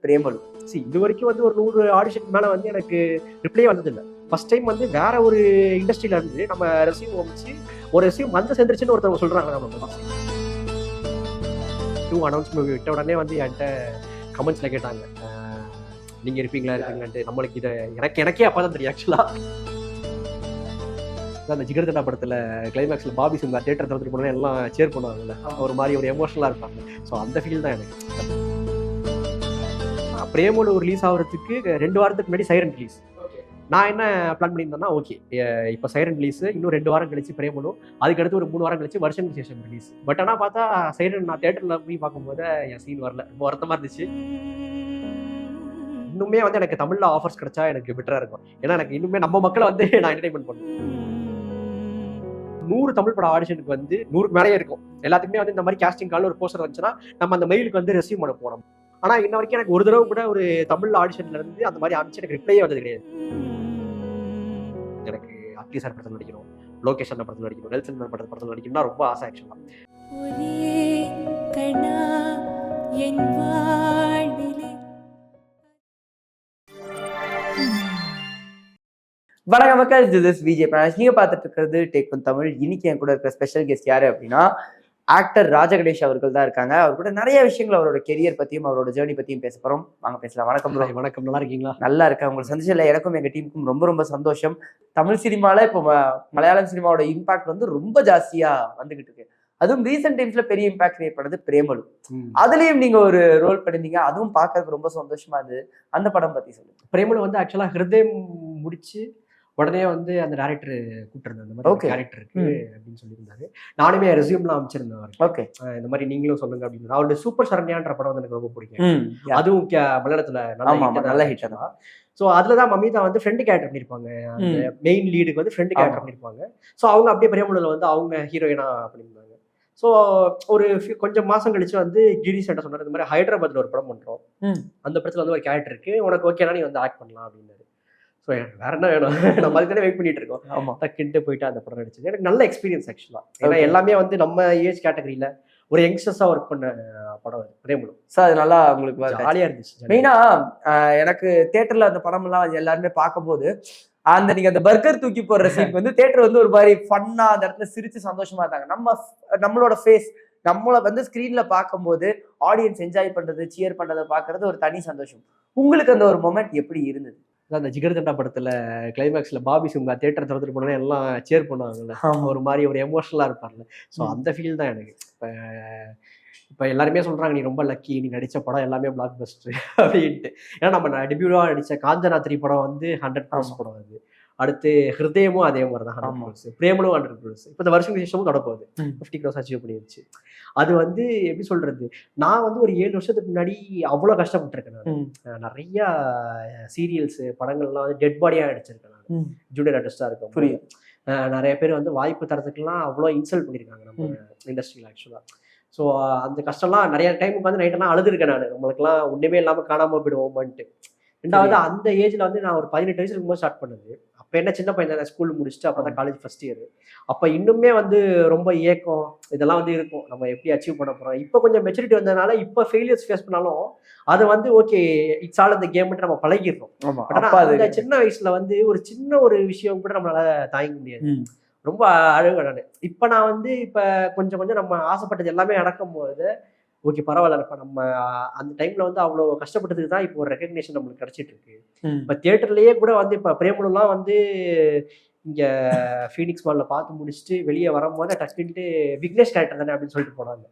பிரேமலு. இது வரைக்கும் வந்து ஒரு 100 ஆடிஷனுக்கு மேல வந்து எனக்கு ரிப்ளே வந்தது இல்லை. ஃபர்ஸ்ட் டைம் வந்து வேற ஒரு இண்டஸ்ட்ரியில இருந்து நம்ம ரெசியூம் வச்சு ஒரு ரெசியூம் வந்து சேர்ந்துருச்சுன்னு ஒருத்தவங்க சொல்றாங்க. நம்ம டூ அனௌன்ஸ்மெண்ட் விட்ட உடனே வந்து என்கிட்ட கமெண்ட்ஸ்ல கேட்டாங்க, நீங்க இருப்பீங்களான்ட்டு. நம்மளுக்கு இதை எனக்கே அப்பதான் தெரியும். ஆக்சுவலா அந்த ஜிகர்தண்டா படத்துல கிளைமேக்ஸ்ல பாபி சிங் தியேட்டர் திறந்துட்டு போனா எல்லாம் சேர் பண்ணுவாங்கல்ல, ஒரு மாதிரி ஒரு எமோஷனலா இருப்பாங்க. ஸோ அந்த ஃபீல் தான் எனக்கு. பிரேமலு ரிலீஸ் ஆகிறதுக்கு 2 வாரத்துக்கு முன்னாடி சைரன் ரிலீஸ். நான் என்ன பிளான் பண்ணியிருந்தேன்னா, ஓகே இப்போ சைரன் ரிலீஸ், இன்னும் 2 வாரம் கழிச்சு பிரேமலு, அதுக்கடுத்து ஒரு 3 வாரம் கழிச்சு வருஷம் விசேஷம் ரிலீஸ். பட் ஆனால் பார்த்தா சைரன் நான் தியேட்டர்ல போய் பார்க்கும்போது என் சீன் வரல. ரொம்ப வருத்தமா இருந்துச்சு. இன்னுமே வந்து எனக்கு தமிழ்ல ஆஃபர்ஸ் கிடைச்சா எனக்கு பெட்டரா இருக்கும். ஏன்னா எனக்கு இன்னுமே நம்ம மக்களை வந்து நான் என்டர்டைன்மெண்ட் பண்ணுவேன். 100 தமிழ் பட ஆடிஷனுக்கு வந்து 100க்கு மேலேயே இருக்கும். எல்லாத்துக்குமே வந்து இந்த மாதிரி கேஸ்டிங் கால்ல ஒரு போஸ்டர் வந்துச்சுன்னா நம்ம அந்த மெயிலுக்கு வந்து ரெசியூம் பண்ண போனோம். ஆனா இன்ன வரைக்கும் எனக்கு ஒரு தடவை கூட ஒரு தமிழ் ஆடிஷன்ல இருந்து அந்த மாதிரி ஆரம்பிச்சு எனக்கு ரிப்ளையே வந்தது கிடையாது. எனக்கு அட்லி சார் படத்தில் நடிக்கணும், லோகேஷ் அண்ணா படத்தில் நடிக்கணும், நெல்சன் படத்தில் நடிக்கணும்னா ரொம்ப ஆசை. ஆக்சுவலா வணக்கம் மக்கள், திஸ் இஸ் விஜய் பிரணாஷ். நீங்க பார்த்துட்டு இருக்கிறது டேக் ஒன் தமிழ். இன்னைக்கு என் கூட இருக்கிற ஸ்பெஷல் கெஸ்ட் யாரு அப்படின்னா, ஆக்டர் ராஜகணேஷ் அவர்கள் தான் இருக்காங்க. அவர் கூட நிறைய விஷயங்கள் அவரோட கெரியர் பத்தியும் அவரோட ஜேர்னி பத்தியும் பேச போறோம். வாங்க பேசலாம். வணக்கம் ப்ரோ. வணக்கம், நல்லா இருக்கீங்களா? நல்லா இருக்கேன். உங்களை சந்திச்சதுல எனக்கும் எங்க டீமுக்கும் ரொம்ப ரொம்ப சந்தோஷம். தமிழ் சினிமால இப்போ மலையாளம் சினிமாவோட இம்பாக்ட் வந்து ரொம்ப ஜாஸ்தியா வந்துகிட்டு இருக்கு. அதுவும் ரீசெண்ட் டைம்ஸ்ல பெரிய இம்பாக்ட் கிரியேட் பண்ணது பிரேமலு. அதுலயும் நீங்க ஒரு ரோல் பண்ணிருந்தீங்க. அதுவும் பார்க்கறதுக்கு ரொம்ப சந்தோஷமா இருந்தது. அந்த படம் பத்தி சொல்லுங்க. பிரேமலு வந்து ஆக்சுவலா ஹிருதயம் முடிச்சு உடனே வந்து அந்த டேரக்டர் கூப்பிட்டுருந்தேன், இந்த மாதிரி கேரக்டர் இருக்கு அப்படின்னு சொல்லியிருந்தாரு. நானுமே ரெசியூம்லாம் அமைச்சிருந்தேன். ஓகே, இந்த மாதிரி நீங்களும் சொல்லுங்க அப்படின்னு. அவருடைய சூப்பர் சரண்யான்ற படம் வந்து எனக்கு ரொம்ப பிடிக்கும். அதுவும் மலையாளத்துல நல்ல ஹிட் தான். ஸோ அதுலதான் மமிதா வந்து ஃப்ரெண்டு கேரக்டர் பண்ணியிருப்பாங்க. அந்த மெயின் லீடுக்கு வந்து ஃப்ரெண்டு கேரக்டர் பண்ணியிருப்பாங்க. ஸோ அவங்க அப்படியே பிரேமலுல வந்து அவங்க ஹீரோயினா பண்ணியிருந்தாங்க. ஸோ ஒரு கொஞ்சம் மாசம் கழிச்சு வந்து கிரீஷ் என்கிட்ட சொன்னார், இந்த மாதிரி ஹைதராபாத்ல ஒரு படம் பண்றோம், அந்த படத்துல வந்து ஒரு கேரக்டர் இருக்கு, உனக்கு ஓகேனா நீ வந்து ஆக்ட் பண்ணலாம் அப்படின்னாரு. ஸோ எனக்கு வேற என்ன வேணும், நம்ம அதுக்கு தானே வெயிட் பண்ணிட்டு இருக்கோம். ஆமா, டக்குன்ட்டு போயிட்டு அந்த படம் நடிச்சது எனக்கு நல்ல எக்ஸ்பீரியன்ஸ் ஆக்சுவலா. ஏன்னா எல்லாமே வந்து நம்ம ஏஜ் கேட்டகரியில ஒரு யங்ஸ்டர்ஸா ஒர்க் பண்ண படம் பிரேமலு. ஸோ அது நல்லா உங்களுக்கு ஜாலியா இருந்துச்சு. மெயினா எனக்கு தியேட்டர்ல அந்த படம் எல்லாம் எல்லாருமே பார்க்கும்போது அந்த நீங்க அந்த பர்கர் தூக்கி போடுற சீன் வந்து தியேட்டர் வந்து ஒரு மாதிரி ஃபன்னா அந்த இடத்துல சிரிச்சு சந்தோஷமா இருந்தாங்க. நம்மளோட ஃபேஸ் நம்மளை வந்து ஸ்கிரீன்ல பார்க்கும்போது ஆடியன்ஸ் என்ஜாய் பண்றது, சியர் பண்றதை பார்க்கறது ஒரு தனி சந்தோஷம். உங்களுக்கு அந்த ஒரு மொமெண்ட் எப்படி இருந்தது? அந்த ஜிகர்தண்டா படத்துல கிளைமேக்ஸ்ல பாபி சிங் தியேட்டர் திறந்துட்டு போனா எல்லாம் சேர் பண்ணுவாங்கல்ல, ஒரு மாதிரி ஒரு எமோஷனலா இருப்பார்ல. ஸோ அந்த ஃபீல் தான் எனக்கு. இப்போ எல்லாருமே சொல்றாங்க, நீ ரொம்ப லக்கி, நீ நடிச்ச படம் எல்லாமே பிளாக் பஸ்டர் அப்படின்ட்டு. ஏன்னா நம்ம டெபியூவா நடிச்ச காஞ்சனா 3 படம் வந்து 100 crores படம். அது அடுத்து ஹிருதயமும் அதே மாதிரி தான் 100 crores, பிரேமலும் 100 crores. இப்போ இந்த வருஷம் விசேஷமும் தொடப்போகுது, 50 crores அச்சீவ் பண்ணிருச்சு. அது வந்து எப்படி சொல்றது, நான் வந்து ஒரு 7 வருஷத்துக்கு முன்னாடி அவ்வளோ கஷ்டப்பட்டிருக்கேன். நான் நிறைய சீரியல்ஸ் படங்கள்லாம் வந்து டெட் பாடியா நடிச்சிருக்கேன். நான் ஜூனியர் ஆர்டிஸ்டா இருக்கேன். புரியுது. நிறைய பேர் வந்து வாய்ப்பு தரத்துக்குலாம் அவ்வளோ இன்சல்ட் பண்ணியிருக்காங்க நம்ம இண்டஸ்ட்ரியில் ஆக்சுவலா. ஸோ அந்த கஷ்டம்லாம் நிறைய டைமுக்கு வந்து நைட்டெல்லாம் அழுதுருக்கேன் நான். நம்மளுக்குலாம் ஒன்றுமே இல்லாமல் காணாமல் போயிடுவோமான்ட்டு. ரெண்டாவது அந்த ஏஜ்ல வந்து நான் ஒரு 18 வயசுல இருக்கும்போது ஸ்டார்ட் பண்ணது. அப்போ என்ன சின்ன பையன் தான், ஸ்கூல் முடிச்சுட்டு அப்போ தான் காலேஜ் ஃபர்ஸ்ட் இயர். அப்போ இன்னுமே வந்து ரொம்ப ஏக்கம் இதெல்லாம் வந்து இருக்கும், நம்ம எப்படி அச்சீவ் பண்ண போறோம். இப்போ கொஞ்சம் மெச்சூரிட்டி வந்ததுனால இப்போ ஃபெயிலியர்ஸ் ஃபேஸ் பண்ணாலும் அது வந்து ஓகே, இட்ஸ் ஆல் அந்த கேம்ட்டு நம்ம பழகிடுறோம். அந்த சின்ன வயசுல வந்து ஒரு சின்ன ஒரு விஷயம் கூட நம்மளால தாங்கிக்க முடியாது. ரொம்ப அழகு நான். இப்போ நான் வந்து இப்போ கொஞ்சம் கொஞ்சம் நம்ம ஆசைப்பட்டது எல்லாமே நடக்கும்போது ஓகே பரவாயில்ல, இப்போ நம்ம அந்த டைம்ல வந்து அவ்வளோ கஷ்டப்பட்டதுக்கு தான் இப்போ ஒரு ரெகக்னேஷன் நம்மளுக்கு கிடைச்சிட்டு இருக்கு. இப்போ தியேட்டர்லயே கூட வந்து இப்போ பிரேமலுலாம் வந்து இங்க ஃபீனிக்ஸ் மால்ல பார்த்து முடிச்சுட்டு வெளியே வரும்போது டக்குன்ட்டு விக்னேஷ் கேரக்டர் தானே அப்படின்னு சொல்லிட்டு போனாங்க.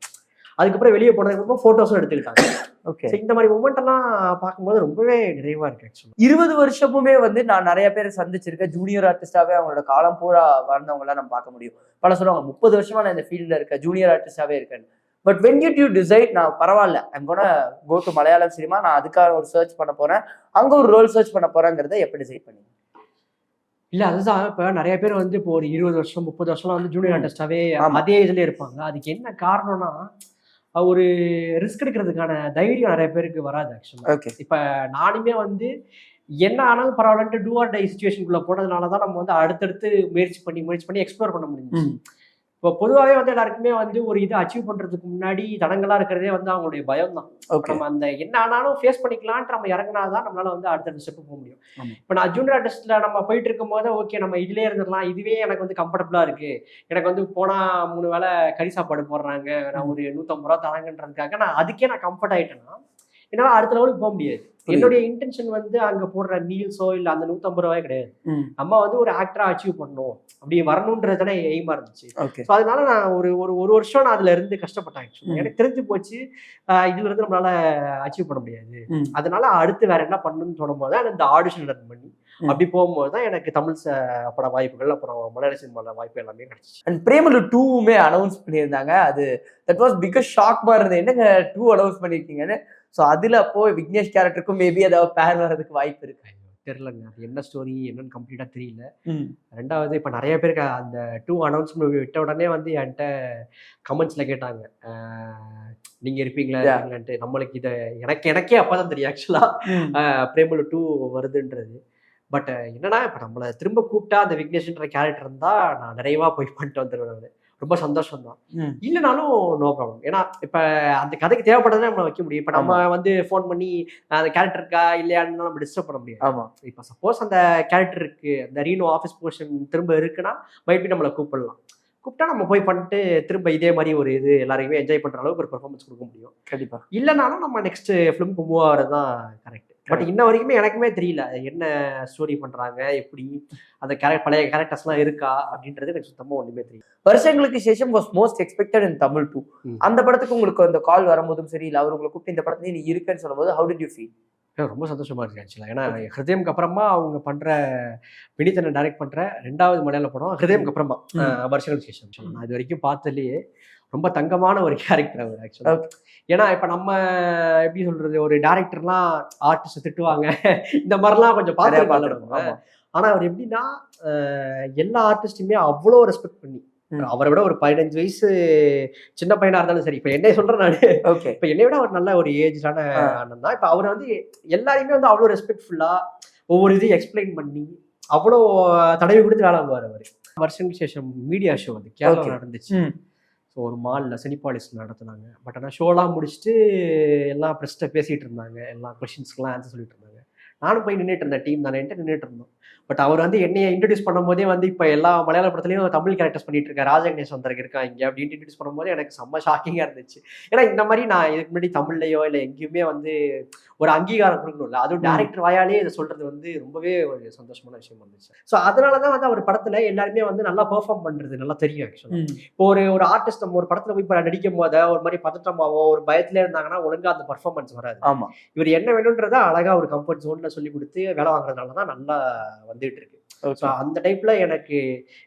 அதுக்கப்புறம் வெளியே போனதுக்கப்புறம் ஃபோட்டோஸும் எடுத்துக்கிட்டாங்க. ஓகே, இந்த மாதிரி மூமெண்ட் எல்லாம் பார்க்கும்போது ரொம்பவே நிறைவா இருக்கு. ஆக்சுவலா 20 வருஷமுமே வந்து நான் நிறைய பேர் சந்திச்சிருக்கேன். ஜூனியர் ஆர்டிஸ்டாவே அவங்களோட காலம் பூரா வாழ்ந்தவங்க எல்லாம் நம்ம பார்க்க முடியும். பல சொல்லுவாங்க 30 வருஷமா நான் இந்த ஃபீல்ட்ல இருக்கேன், ஜூனியர் ஆர்டிஸ்டாவே இருக்கேன். பட் வென் யூ டிசைட் நான் பரவாயில்ல, I'm gonna go to Malayalam cinema, நான் அதுக்காக ஒரு சர்ச் பண்ண போறேன், அங்க ஒரு ரோல் சர்ச் பண்ண போறேங்கிறத எப்படி டிசைட் பண்ணீங்க? இல்ல அதுதான், இப்ப நிறைய பேர் வந்து இப்போ ஒரு 20 வருஷம் 30 வருஷம்லாம் வந்து ஜூனியர் ஆர்டிஸ்டாவே அதே இதுல இருப்பாங்க. அதுக்கு என்ன காரணம்னா ஒரு ரிஸ்க் எடுக்கிறதுக்கான தைரியம் நிறைய பேருக்கு வராது. ஆக்சுவலா இப்ப நானுமே வந்து என்ன ஆனாலும் பரவாயில்லன்ட்டு டூ ஆர் டை சிச்சுவேஷனுக்குள்ள போனதுனாலதான் நம்ம வந்து அடுத்தடுத்து முயற்சி பண்ணி எக்ஸ்ப்ளோர் பண்ண முடிஞ்சுச்சு. இப்போ பொதுவாகவே வந்து எல்லாருக்குமே வந்து ஒரு இதை அச்சீவ் பண்றதுக்கு முன்னாடி தடங்களா இருக்கிறதே வந்து அவங்களுடைய பயம் தான். நம்ம அந்த என்ன ஆனாலும் ஃபேஸ் பண்ணிக்கலான்ட்டு நம்ம இறங்கினாதான் நம்மளால வந்து அடுத்த ஸ்டெப் போக முடியும். இப்போ நான் ஜூனியர் ஆர்டிஸ்ட்ல நம்ம போயிட்டு இருக்கும் போது ஓகே நம்ம இதுலயே இருந்துடலாம், இதுவே எனக்கு வந்து கம்ஃபர்டபுளா இருக்கு, எனக்கு வந்து போனா 3 வேளை கறி சாப்பாடு போடுறாங்க, நான் ஒரு 150 ரூபா தராங்கன்றதுக்காக நான் அதுக்கே நான் கம்ஃபர்ட் ஆயிட்டேன்னா என்னால அடுத்த லெவலுக்கு போக முடியாது. என்னுடைய இன்டென்ஷன் வந்து அங்க போடுற மீல்ஸோ இல்ல அந்த 150 ரூபாய் கிடையாது. நம்ம வந்து ஒரு ஆக்டரா அச்சீவ் பண்ணணும், அப்படி வரணும்ன்றதுதானே எய்மா இருந்துச்சு. அதனால நான் ஒரு வருஷம் நான் அதுல இருந்து கஷ்டப்பட்டேன். எனக்கு தெரிஞ்சு போச்சு இதுல இருந்து நம்மளால அச்சீவ் பண்ண முடியாது. அதனால அடுத்து வேற என்ன பண்ணணும்னு தோணும் போது அந்த ஆடிஷன் அட்டன் பண்ணி அப்படி போகும்போதுதான் எனக்கு தமிழ் பட வாய்ப்புகள் அப்புறம் மலையாள சினிமால வாய்ப்பு எல்லாமே கிடைச்சிச்சு. அண்ட் பிரேமலு 2மே அனௌன்ஸ் பண்ணியிருந்தாங்க. அது தட் வாஸ் பிகஸ்ட் ஷாக் மாதிரி இருந்தது, என்னங்க 2 அனௌன்ஸ் பண்ணிருக்கீங்கன்னு. ஸோ அதுல அப்போ விக்னேஷ் கேரக்டருக்கும் மேபி ஏதாவது பேர் வர்றதுக்கு வாய்ப்பு இருக்கு. தெரியலங்க, அது என்ன ஸ்டோரி என்னன்னு கம்ப்ளீட்டா தெரியல. ரெண்டாவது இப்ப நிறைய பேருக்கு அந்த 2 அனௌன்ஸ்மெண்ட் விட்ட உடனே வந்து என்கிட்ட கமெண்ட்ஸ்ல கேட்டாங்க நீங்க இருப்பீங்களா இருப்பீங்களான்ட்டு. நம்மளுக்கு இதை எனக்கே அப்பதான் தெரியும் ஆக்சுவலா பிரேமலு 2 வருதுன்றது. பட் என்னன்னா இப்ப நம்மளை திரும்ப கூப்பிட்டா அந்த விக்னேஷ்ன்ற கேரக்டர் இருந்தா நான் நிறைவா போய் பண்ணிட்டு வந்துடுவேன். ரொம்ப சந்தோஷம் தான். இல்லைனாலும் நோ ப்ராப்ளம். ஏன்னா இப்ப அந்த கதைக்கு தேவைப்பட்டதை நம்ம வைக்க முடியும். இப்ப நம்ம வந்து போன் பண்ணி அந்த கேரக்டர் இருக்கா இல்லையான்னு நம்ம டிஸ்டர்ப் பண்ண முடியாது. ஆமா, இப்ப சப்போஸ் அந்த கேரக்டர் இருக்கு, அந்த ரீனோ ஆஃபீஸ் போர்ஷன் திரும்ப இருக்குன்னா மைட் பி நம்மளை கூப்பிடலாம். கூப்பிட்டா நம்ம போய் பண்ணிட்டு திரும்ப இதே மாதிரி ஒரு இது எல்லாரையுமே என்ஜாய் பண்ற அளவுக்கு ஒரு பெர்ஃபார்மன்ஸ் கொடுக்க முடியும். கண்டிப்பா. இல்லைனாலும் நம்ம நெக்ஸ்ட் ஃபிலிம்க்கு மூவ் ஆகிறதுதான் கரெக்ட். பட் இன்ன வரைக்குமே எனக்குமே தெரியல என்ன ஸ்டோரி பண்றாங்க, எப்படி அந்த பழைய கேரக்டர்ஸ்லாம் இருக்கா அப்படின்றது எனக்கு சுத்தமா ஒண்ணுமே தெரியல. வருஷங்களுக்கு சேஷம் வாஸ் மோஸ்ட் எக்ஸ்பெக்டட் இன் தமிழ் 2. அந்த படத்துக்கு உங்களுக்கு அந்த கால் வரும்போதும் சரி, இல்ல அவர் உங்களை கூப்பிட்டு இந்த படத்துல நீ இருக்குன்னு சொல்லும்போது ஹவு டிட் யூ ஃபீல்? ரொம்ப சந்தோஷமா இருக்கு ஆக்சுவலா. ஏன்னா ஹிருதயம்க்கு அப்புறமா அவங்க பண்ற வினிதனை டைரக்ட் பண்ற 2வது மலையாள படம் ஹிருதயம்க்கு அப்புறமா வருஷங்களுக்கு சேஷம். நான் இது வரைக்கும் பார்த்ததுலயே ரொம்ப தங்கமான ஒரு கேரக்டர் அவர் ஆக்சுவலா. ஏன்னா இப்ப நம்ம எப்படி சொல்றது, ஒரு டைரக்டர்லாம் ஆர்டிஸ்ட் திட்டுவாங்க இந்த மாதிரிலாம் கொஞ்சம் பார்த்து. ஆனா அவர் எப்படின்னா எல்லா ஆர்டிஸ்டுமே அவ்வளோ ரெஸ்பெக்ட் பண்ணி, அவரை விட ஒரு 15 வயசு சின்ன பையனா இருந்தாலும் சரி, இப்ப என்னை சொல்றேன் நானு, இப்ப என்னை விட அவர் நல்ல ஒரு ஏஜான அண்ணன் தான். இப்ப அவர் வந்து எல்லாரையுமே வந்து அவ்வளோ ரெஸ்பெக்ட்ஃபுல்லா ஒவ்வொரு இதையும் எக்ஸ்பிளைன் பண்ணி அவ்வளோ தடவி கொடுத்து வேலை வாங்குவார் அவர். வருஷங்களுக்கு சேஷம் மீடியா ஷோ வந்து கேரளா நடந்துச்சு. ஸோ ஒரு மாலில் சினிபாலிஸ்ட் நடத்துனாங்க. பட் ஆனால் ஷோலாம் முடிச்சுட்டு எல்லாம் ப்ரெஸ்ட்டை பேசிகிட்டு இருந்தாங்க, எல்லா கொஷின்ஸ்க்குலாம் ஆன்சர் சொல்லிட்டு இருந்தாங்க. நானும் போய் நின்றுட்டு இருந்தேன், டீம் தானேன்ட்டு நின்றுட்டு இருந்தோம். பட் அவர் வந்து என்னைய இன்ட்ரடியூஸ் பண்ணும்போதே வந்து இப்போ எல்லா மலையாள படத்துலையும் தமிழ் கேரக்டர்ஸ் பண்ணிட்டு இருக்கேன், ராஜகணேஷ் வந்தருக்கு இருக்கான் இங்கே அப்படின்ட்டு இன்ட்ரடியூஸ் பண்ணும்போது எனக்கு செம்ம ஷாக்கிங்காக இருந்துச்சு. ஏன்னா இந்த மாதிரி நான் இதுக்கு முன்னாடி தமிழ்லையோ இல்லை எங்கேயுமே வந்து ஒரு அங்கீகாரம் கொடுக்கணும்ல, அதுவும் டேரக்டர் வாயாலே இதை சொல்றது வந்து ரொம்பவே ஒரு சந்தோஷமான விஷயம் இருந்துச்சு. ஸோ அதனால தான் வந்து அவர் படத்துல எல்லாருமே வந்து நல்லா பெர்ஃபார்ம் பண்றது நல்லா தெரியும் ஆக்சுவலா. இப்போ ஒரு ஆர்டிஸ்ட் நம்ம ஒரு படத்துல போய் நடிக்கும் போது ஒரு மாதிரி பதற்றமாவோ ஒரு பயத்துல இருந்தாங்கன்னா ஒழுங்கா அந்த பர்ஃபார்மன்ஸ் வராது. ஆமா, இவர் என்ன வேணும்ன்றத அழகா ஒரு கம்ஃபர்ட் ஜோன்ல சொல்லி கொடுத்து வேலை வாங்குறதுனால தான் நல்லா வந்துட்டு இருக்கு. அந்த டைப்ல எனக்கு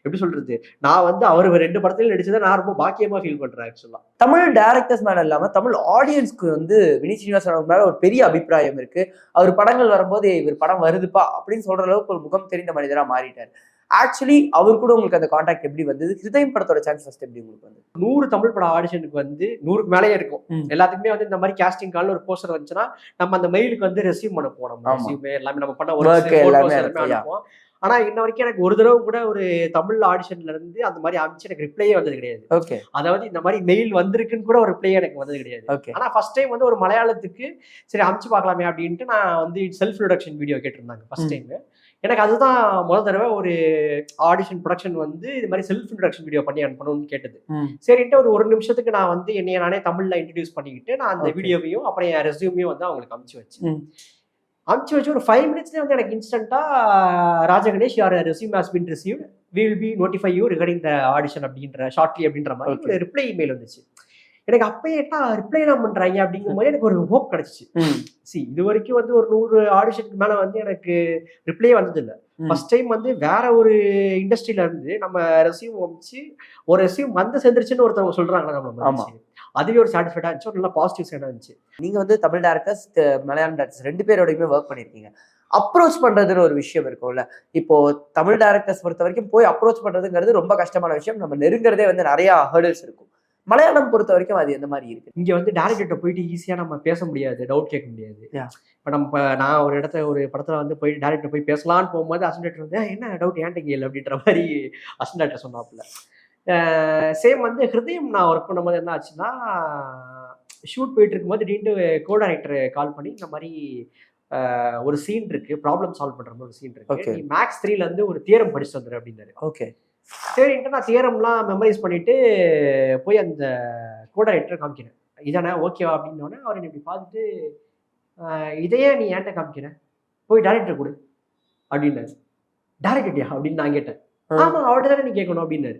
எப்படி சொல்றது, நான் வந்து அவர் 2 படத்துல நடிச்சதை நான் ரொம்ப பாக்கியமா ஃபீல் பண்றேன் ஆக்சுவலா. தமிழ் டைரக்டர்ஸ் மேல இல்லாம தமிழ் ஆடியன்ஸ்க்கு வந்து வினீத் ஸ்ரீனிவாசன் மேல ஒரு பெரிய அபிப்பிராயம் இருக்கு. அவர் படங்கள் வரும்போது இவர் படம் வருதுப்பா அப்படின்னு சொல்ற அளவுக்கு ஒரு முகம் தெரிந்த மனிதரா மாறிட்டார். ஆக்சுவலி அவர் கூட உங்களுக்கு அந்த கான்டாக்ட் எப்படி வந்தது? ஹிருதயம் படத்தோட சான்ஸ் ஃபர்ஸ்ட் எப்படி உங்களுக்கு வந்து? 100 தமிழ் பட ஆடிஷனுக்கு வந்து 100க்கு மேலேயே இருக்கும். எல்லாத்துக்குமே வந்து இந்த மாதிரி கேஸ்டிங் கால்ல ஒரு போஸ்டர் வந்துச்சுன்னா நம்ம அந்த மெயிலுக்கு வந்து ரெஸ்யூம் அனுப்புவோம். நம்ம ரெஸ்யூமே எல்லாமே நம்ம பண்ண ஒரு அனுப்புவோம். ஆனா இன்ன வரைக்கும் எனக்கு ஒரு தடவை கூட ஒரு தமிழ் ஆடிஷன்ல இருந்து அந்த மாதிரி அனுப்பிச்சு எனக்கு ரிப்ளையே வந்தது கிடையாது. அதாவது இந்த மாதிரி மெயில் வந்திருக்குன்னு கூட ஒரு ரிப்ளை எனக்கு வந்தது கிடையாது. ஆனா ஃபர்ஸ்ட் டைம் வந்து ஒரு மலையாளத்துக்கு சரி அனுப்பிச்சு பார்க்கலாமே அப்படின்ட்டு நான் வந்து செல்ஃப் இன்ட்ரோடக்ஷன் வீடியோ கேட்டிருந்தாங்க ஃபர்ஸ்ட் டைம். எனக்கு அதுதான் முதல் தடவை ஒரு ஆடிஷன் ப்ரொடக்ஷன் வந்து இது மாதிரி செல்ஃப் இன்ட்ரோடக்ஷன் வீடியோ பண்ணி அனுப்பணும்னு கேட்டது. சரின்ட்டு ஒரு நிமிஷத்துக்கு நான் வந்து என்னைய நானே தமிழ்ல இன்ட்ரடியூஸ் பண்ணிக்கிட்டு நான் அந்த வீடியோவையும் அப்புறம் என் ரெஸ்யூமையும் வந்து அவங்களுக்கு அனுப்பிச்சு வச்சு ஒரு 5 மினிட்ஸ்லேயே வந்து எனக்கு இன்ஸ்டன்ட்டா Rajaganesh your resume has been received, we will be notify you regarding the audition அப்படின்ற ஷார்ட்லி அப்படின்ற மாதிரி ஒரு ரிப்ளை இமெயில் வந்துச்சு. எனக்கு அப்பயே ரிப்ளை எல்லாம் பண்றாங்க அப்படிங்கும் போது எனக்கு ஒரு ஹோப் கிடைச்சிச்சு. இது வரைக்கும் வந்து ஒரு 100 ஆடிஷனுக்கு மேல வந்து எனக்கு ரிப்ளையே வந்தது இல்லை. ஃபர்ஸ்ட் டைம் வந்து வேற ஒரு இண்டஸ்ட்ரியில இருந்து நம்ம ரெஸ்யூம் வச்சு ஒரு ரெஸ்யூம் வந்து சேர்ந்துருச்சுன்னு ஒருத்தவங்க சொல்றாங்க நம்ம, அதுவே ஒரு சாட்டிஸ்ஃபைடா இருந்துச்சு, ஒரு நல்ல பாசிட்டிவ் சைடா இருந்துச்சு. நீங்க வந்து தமிழ் டேரக்டர்ஸ் மலையாளம் டேரக்டர்ஸ் 2 பேரோடையுமே ஒர்க் பண்ணிருக்கீங்க. அப்ரோச் பண்றதுன்னு ஒரு விஷயம் இருக்கும்ல. இப்போ தமிழ் டேரக்டர்ஸ் பொறுத்த வரைக்கும் போய் அப்ரோச் பண்றதுங்கிறது ரொம்ப கஷ்டமான விஷயம். நம்ம நெருங்குறதே வந்து நிறைய ஹர்டல்ஸ் இருக்கும். மலையாளம் பொறுத்த வரைக்கும் அது எந்த மாதிரி இருக்கு? இங்க வந்து டேரக்டர்கிட்ட போயிட்டு ஈஸியா நம்ம பேச முடியாது, டவுட் கேட்க முடியாது. இப்ப நான் ஒரு படத்துல வந்து போய் டேரக்டர் போய் பேசலான்னு போகும்போது அசிஸ்டன்ட் வந்து என்ன டவுட் ஏன்ட்ட கேளு அப்படின்ற மாதிரி அசிஸ்டன்ட் சொன்னாப்புல. சேம் வந்து ஹிருதயம் நான் ஒர்க் பண்ணும்போது என்ன ஆச்சுன்னா, ஷூட் போயிட்டு இருக்கும்போது திடீர்னு கோ டைரக்டர் கால் பண்ணி இந்த மாதிரி ஒரு சீன் இருக்கு, ப்ராப்ளம் சால்வ் பண்ற மாதிரி ஒரு சீன் இருக்கு, Okay. நீ மேக்ஸ் 3ல இருந்து ஒரு தியரம் படிச்சுட்டு வந்துரு அப்படின்னாரு. ஓகே. சரின்ட்டு நான் தியரம்லாம் மெமரைஸ் பண்ணிட்டு போய் அந்த கோ டைரக்டர் காமிக்கிறேன். இதானே ஓகேவா அப்படின்னோடனே அவர் என்னை இப்படி பார்த்துட்டு, இதையே நீ ஏன்ட்ட காமிக்கிற, போய் டேரக்டர் கொடு அப்படின்னாரு. டேரக்டர்யா அப்படின்னு நான் கேட்டேன். ஆமா அவர்கிட்ட தானே நீ கேட்கணும் அப்படின்னாரு.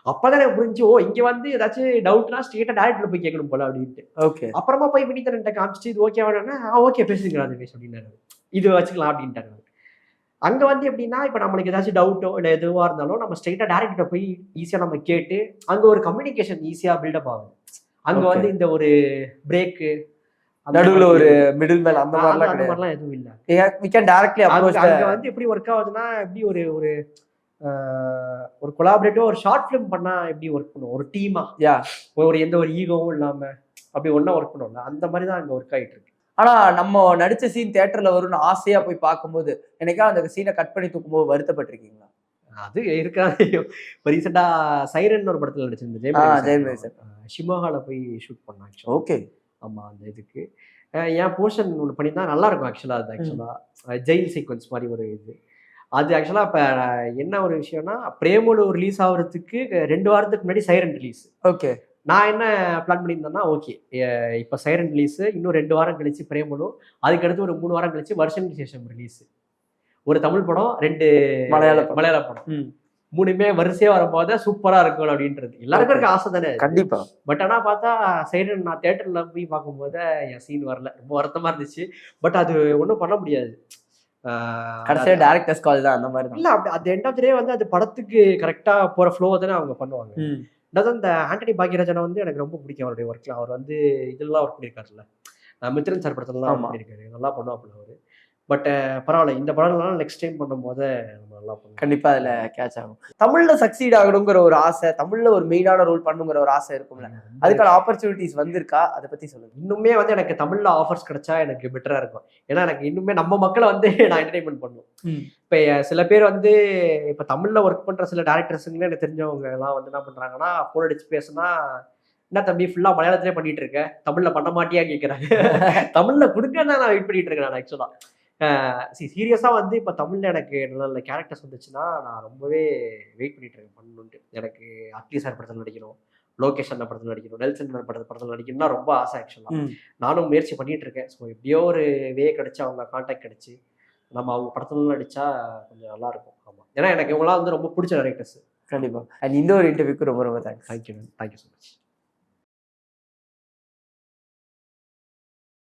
அப்பதான் எனக்கு புரிஞ்சு, ஓ இங்க வந்து ஏதாச்சும் டவுட்னா ஸ்ட்ரெயிட்டா டேரக்டர்ல போய் கேட்கணும் போல அப்படின்ட்டு. ஓகே. அப்புறமா போய் வினிதரன்ட்ட காமிச்சிட்டு இது ஓகே வேணும்னா ஓகே பேசுங்க ராஜேஷ் அப்படின்னாரு. இது வச்சுக்கலாம் அப்படின்ட்டாரு. அங்க வந்து எப்படின்னா, இப்ப நம்மளுக்கு ஏதாச்சும் டவுட்டோ இல்ல எதுவா இருந்தாலும் நம்ம ஸ்ட்ரெயிட்டா டேரக்டர்கிட்ட போய் ஈஸியா நம்ம கேட்டு அங்க ஒரு கம்யூனிகேஷன் ஈஸியா பில்டப் ஆகும். அங்க வந்து இந்த ஒரு பிரேக் நடுவுல ஒரு மிடில் மேன் அந்த மாதிரிலாம் எதுவும் இல்ல. we can directly approach. அங்க வந்து எப்படி ஒர்க் ஆகுதுன்னா, எப்படி ஒரு ஒரு கொலாபரேட்டிவா ஒரு ஷார்ட் ஃபிலிம் பண்ணா எப்படி ஒர்க் பண்ணுவோம், ஒரு டீமா, ஒரு எந்த ஒரு ஈகோவும் இல்லாம அப்படி ஒண்ணா ஒர்க் பண்ணுவோம்ல, அந்த மாதிரி தான் அங்க ஒர்க் ஆயிட்டு இருக்கு. ஆனா நம்ம நடிச்ச சீன் தியேட்டர்ல வரும்னு ஆசையா போய் பார்க்கும்போது எனக்கா அந்த சீனை கட் பண்ணி தூக்கும்போது வருத்தப்பட்டிருக்கீங்களா? அது இருக்காது. இப்போ ரீசெண்டா சைரன் ஒரு படத்துல நடிச்சிருந்தேன், ஷிமோகால போய் ஷூட் பண்ணாங்க. ஓகே. ஆமா, அந்த இதுக்கு என் போர்ஷன் ஒன்று பண்ணி தான் நல்லா இருக்கும். ஆக்சுவலா ஜெயில் சீக்வன்ஸ் மாதிரி ஒரு இது. அது ஆக்சுவலா இப்ப என்ன ஒரு விஷயம்னா, பிரேமலு ரிலீஸ் ஆகுறதுக்கு 2 வாரத்துக்கு முன்னாடி சைரன் ரிலீஸ். ஓகே. நான் என்ன பிளான் பண்ணியிருந்தேன்னா, ஓகே இப்போ சைரன் ரிலீஸ், இன்னும் 2 வாரம் கழிச்சு பிரேமலு, அதுக்கடுத்து ஒரு 3 வாரம் கழிச்சு வருஷம் விசேஷம் ரிலீஸ். ஒரு தமிழ் படம், 2 மலையாள படம், 3மே வரிசையா வரும்போது சூப்பரா இருக்கும் அப்படின்றது எல்லாருக்கும் இருக்க ஆசை தானே. கண்டிப்பா. பட் ஆனா பார்த்தா சைரன் நான் தியேட்டர்ல போய் பார்க்கும்போது என் சீன் வரல, ரொம்ப வருத்தமா இருந்துச்சு. பட் அது ஒன்றும் பண்ண முடியாது. கடைசியா டைரக்டர்ஸ் கால் தான் அந்த மாதிரி இல்ல. அப்படி அந்த எண்ட் ஆஃப் தி டே வந்து அது படத்துக்கு கரெக்டா போற ஃப்ளோவை தானே அவங்க பண்ணுவாங்க. அதாவது இந்த ஆண்டனி பாக்யராஜனை வந்து எனக்கு ரொம்ப பிடிக்கும் அவருடைய ஒர்க்ல. அவர் வந்து இதெல்லாம் ஒர்க் பண்ணியிருக்காருல்ல, மித்ரன் சார் படத்துலலாம் ஒர்க் பண்ணியிருக்காரு, நல்லா பண்ணுவாப்புல அவரு. பட் பரவாயில்ல, இந்த படம் நெக்ஸ்ட் டைம் பண்ணும்போது நம்ம நல்லா பண்ணுவோம். கண்டிப்பா அதுல கேட்ச் ஆகும். தமிழ்ல சக்சீட் ஆகணுங்கிற ஒரு ஆசை, தமிழ்ல ஒரு மெயினான ரோல் பண்ணுங்கிற ஒரு ஆசை இருக்கும்ல, அதுக்கான ஆப்பர்ச்சுனிட்டிஸ் வந்திருக்கா? அதை பத்தி சொல்லுங்க. இன்னுமே வந்து எனக்கு தமிழ்ல ஆஃபர்ஸ் கிடைச்சா எனக்கு பெட்டரா இருக்கும். ஏன்னா எனக்கு இன்னுமே நம்ம மக்களை வந்து நான் என்டர்டைன்மெண்ட் பண்ணுவோம். இப்ப சில பேர் வந்து இப்ப தமிழ்ல ஒர்க் பண்ற சில டேரக்டர்ஸுங்களே எனக்கு தெரிஞ்சவங்க எல்லாம் வந்து என்ன பண்றாங்கன்னா, போன் அடிச்சு பேசுனா, என்ன தம்பி ஃபுல்லா மலையாளத்திலே பண்ணிட்டு இருக்க, தமிழ்ல பண்ண மாட்டியா கேட்கறாங்க. தமிழ்ல கொடுக்க நான் வெயிட் பண்ணிட்டு இருக்கேன். நான் ஆக்சுவலா சீரியஸா வந்து இப்ப தமிழ்ல எனக்கு நல்ல நல்ல கேரக்டர்ஸ் வந்துச்சுன்னா நான் ரொம்பவே வெயிட் பண்ணிட்டு இருக்கேன் பண்ணணுன்ட்டு. எனக்கு அட்லி சார் படத்தில் நடிக்கணும், லோகேஷ் அண்ணா படத்தில் நடிக்கணும், நெல்சன் படத்தில் நடிக்கணும்னா ரொம்ப ஆசை ஆக்சுவலா. நானும் முயற்சி பண்ணிட்டு இருக்கேன். ஸோ எப்படியோ ஒரு வே கிடைச்சு, அவங்க கான்டாக்ட் கிடைச்சு நம்ம அவங்க படத்துல நடிச்சா கொஞ்சம் நல்லா இருக்கும். ஆமா, ஏன்னா எனக்கு இவங்களாம் வந்து ரொம்ப பிடிச்ச டைரக்டர்ஸ். கண்டிப்பா. அண்ட் இந்த ஒரு இன்டர்வியூக்கு ரொம்ப ரொம்ப தேங்க்ஸ். Thank you so much.